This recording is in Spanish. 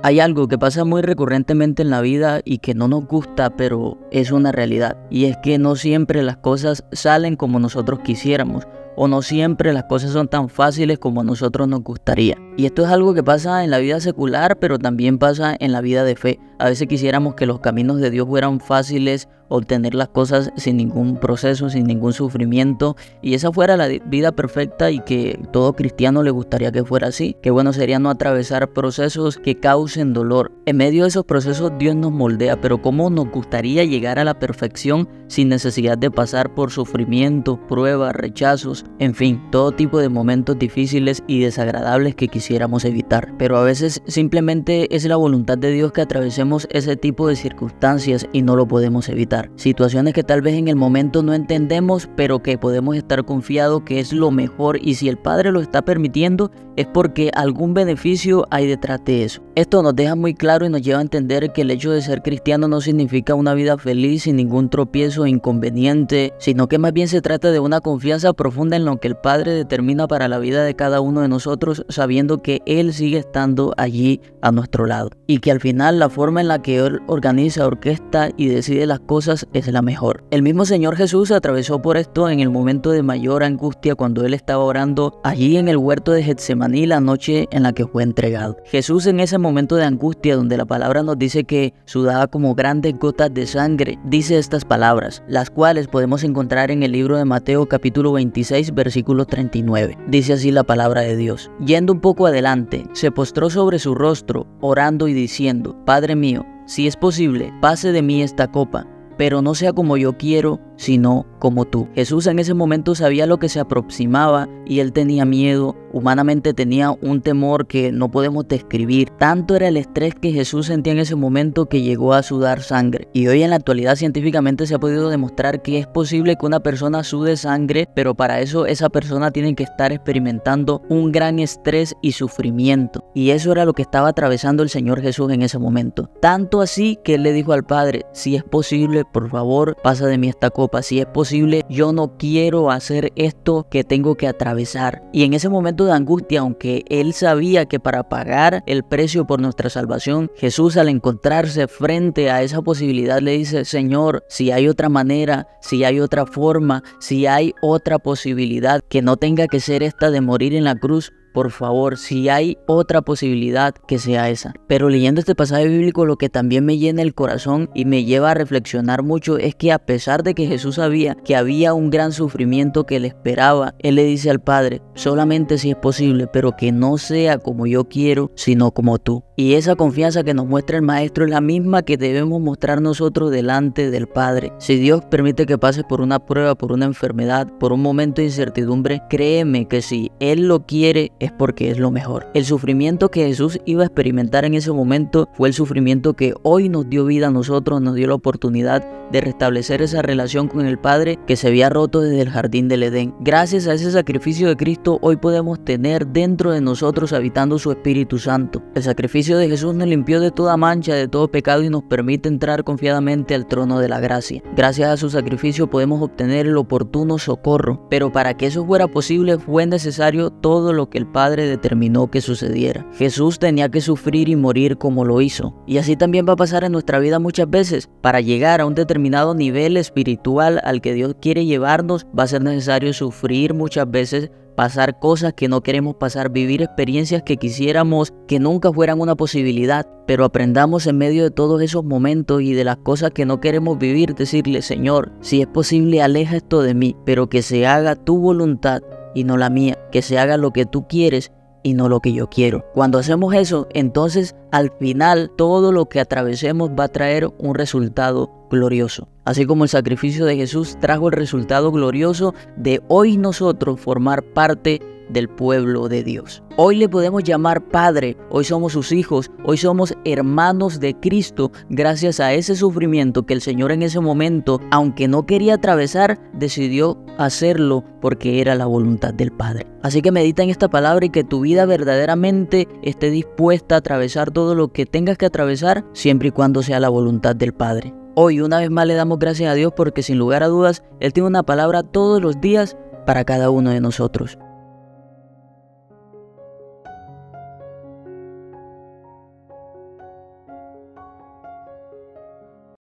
Hay algo que pasa muy recurrentemente en la vida y que no nos gusta, pero es una realidad. Y es que no siempre las cosas salen como nosotros quisiéramos, o no siempre las cosas son tan fáciles como a nosotros nos gustaría. Y esto es algo que pasa en la vida secular, pero también pasa en la vida de fe. A veces quisiéramos que los caminos de Dios fueran fáciles, obtener las cosas sin ningún proceso, sin ningún sufrimiento, y esa fuera la vida perfecta y que todo cristiano le gustaría que fuera así. Qué bueno sería no atravesar procesos que causen dolor. En medio de esos procesos Dios nos moldea, pero cómo nos gustaría llegar a la perfección sin necesidad de pasar por sufrimientos, pruebas, rechazos, en fin, todo tipo de momentos difíciles y desagradables que quisiéramos evitar. Pero a veces simplemente es la voluntad de Dios que atravesemos ese tipo de circunstancias y no lo podemos evitar. Situaciones que tal vez en el momento no entendemos, pero que podemos estar confiados que es lo mejor, y si el Padre lo está permitiendo es porque algún beneficio hay detrás de eso. Esto nos deja muy claro y nos lleva a entender que el hecho de ser cristiano no significa una vida feliz sin ningún tropiezo o inconveniente, sino que más bien se trata de una confianza profunda en lo que el Padre determina para la vida de cada uno de nosotros, sabiendo que Él sigue estando allí a nuestro lado y que al final la forma en la que Él organiza, orquesta y decide las cosas es la mejor. El mismo Señor Jesús atravesó por esto en el momento de mayor angustia cuando Él estaba orando allí en el huerto de Getsemaní la noche en la que fue entregado. Jesús, en ese momento de angustia donde la palabra nos dice que sudaba como grandes gotas de sangre, dice estas palabras, las cuales podemos encontrar en el libro de Mateo capítulo 26 versículo 39. Dice así la palabra de Dios: yendo un poco adelante, se postró sobre su rostro, orando y diciendo: Padre mío, si es posible, pase de mí esta copa, pero no sea como yo quiero, sino como tú. Jesús en ese momento sabía lo que se aproximaba y él tenía miedo, humanamente tenía un temor que no podemos describir. Tanto era el estrés que Jesús sentía en ese momento que llegó a sudar sangre. Y hoy en la actualidad científicamente se ha podido demostrar que es posible que una persona sude sangre, pero para eso esa persona tiene que estar experimentando un gran estrés y sufrimiento. Y eso era lo que estaba atravesando el Señor Jesús en ese momento. Tanto así que él le dijo al Padre: si es posible, por favor, pasa de mí esta copa. Si es posible, yo no quiero hacer esto que tengo que atravesar. Y en ese momento de angustia, aunque él sabía que para pagar el precio por nuestra salvación, Jesús, al encontrarse frente a esa posibilidad, le dice: Señor, si hay otra manera, si hay otra forma, si hay otra posibilidad que no tenga que ser esta de morir en la cruz, por favor, si hay otra posibilidad, que sea esa. Pero leyendo este pasaje bíblico, lo que también me llena el corazón y me lleva a reflexionar mucho es que a pesar de que Jesús sabía que había un gran sufrimiento que le esperaba, él le dice al Padre: solamente si es posible, pero que no sea como yo quiero, sino como tú. Y esa confianza que nos muestra el Maestro es la misma que debemos mostrar nosotros delante del Padre. Si Dios permite que pases por una prueba, por una enfermedad, por un momento de incertidumbre, créeme que si Él lo quiere, es porque es lo mejor. El sufrimiento que Jesús iba a experimentar en ese momento fue el sufrimiento que hoy nos dio vida a nosotros, nos dio la oportunidad de restablecer esa relación con el Padre que se había roto desde el jardín del Edén. Gracias a ese sacrificio de Cristo, hoy podemos tener dentro de nosotros habitando su Espíritu Santo. El sacrificio de Jesús nos limpió de toda mancha, de todo pecado, y nos permite entrar confiadamente al trono de la gracia. Gracias a su sacrificio podemos obtener el oportuno socorro, pero para que eso fuera posible fue necesario todo lo que el Padre determinó que sucediera. Jesús tenía que sufrir y morir como lo hizo. Y así también va a pasar en nuestra vida muchas veces. Para llegar a un determinado nivel espiritual al que Dios quiere llevarnos, va a ser necesario sufrir muchas veces, pasar cosas que no queremos pasar, vivir experiencias que quisiéramos que nunca fueran una posibilidad, pero aprendamos en medio de todos esos momentos y de las cosas que no queremos vivir, decirle: Señor, si es posible, aleja esto de mí, pero que se haga tu voluntad y no la mía, que se haga lo que tú quieres y no lo que yo quiero. Cuando hacemos eso, entonces al final todo lo que atravesemos va a traer un resultado glorioso. Así como el sacrificio de Jesús trajo el resultado glorioso de hoy nosotros formar parte del pueblo de Dios. Hoy le podemos llamar Padre, hoy somos sus hijos, hoy somos hermanos de Cristo gracias a ese sufrimiento que el Señor en ese momento, aunque no quería atravesar, decidió hacerlo porque era la voluntad del Padre. Así que medita en esta palabra y que tu vida verdaderamente esté dispuesta a atravesar todo lo que tengas que atravesar, siempre y cuando sea la voluntad del Padre. Hoy una vez más le damos gracias a Dios porque sin lugar a dudas Él tiene una palabra todos los días para cada uno de nosotros.